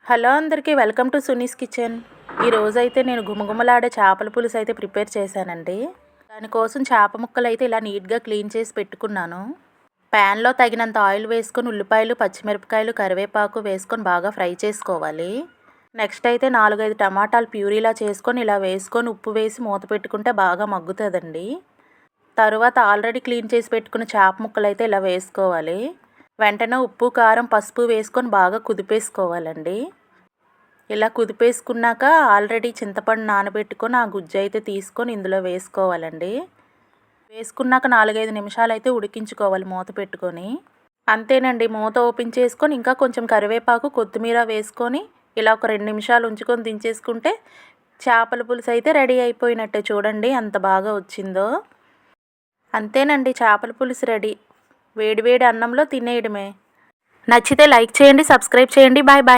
Hello అందరికీ welcome to Suni's kitchen. ఈరోజైతే నేను గుమగుమలాడే చేపల పులుసు అయితే ప్రిపేర్ చేశానండి. దానికోసం చేప ముక్కలు అయితే ఇలా నీట్గా క్లీన్ చేసి పెట్టుకున్నాను. ప్యాన్లో తగినంత ఆయిల్ వేసుకొని ఉల్లిపాయలు, పచ్చిమిరపకాయలు, కరివేపాకు వేసుకొని బాగా ఫ్రై చేసుకోవాలి. నెక్స్ట్ అయితే 4-5 టమాటాలు ప్యూరీలా చేసుకొని ఇలా వేసుకొని ఉప్పు వేసి మూత పెట్టుకుంటే బాగా మగ్గుతుందండి. తరువాత ఆల్రెడీ క్లీన్ చేసి పెట్టుకున్న చేప ముక్కలు అయితే ఇలా వేసుకోవాలి. వెంటనే ఉప్పు, కారం, పసుపు వేసుకొని బాగా కుదిపేసుకోవాలండి. ఇలా కుదిపేసుకున్నాక ఆల్రెడీ చింతపండు నానబెట్టుకొని ఆ గుజ్జు అయితే తీసుకొని ఇందులో వేసుకోవాలండి. వేసుకున్నాక 4-5 నిమిషాలు అయితే ఉడికించుకోవాలి మూత పెట్టుకొని. అంతేనండి, మూత ఓపెన్ చేసుకొని ఇంకా కొంచెం కరివేపాకు, కొత్తిమీర వేసుకొని ఇలా ఒక 2 నిమిషాలు ఉంచుకొని దించేసుకుంటే చేపల పులుసు అయితే రెడీ అయిపోయినట్టే. చూడండి ఎంత బాగా వచ్చిందో. అంతేనండి, చేపల పులుసు రెడీ. వేడివేడి అన్నంలో తినేయడమే. నచ్చితే లైక్ చేయండి, సబ్స్క్రైబ్ చేయండి. Bye bye.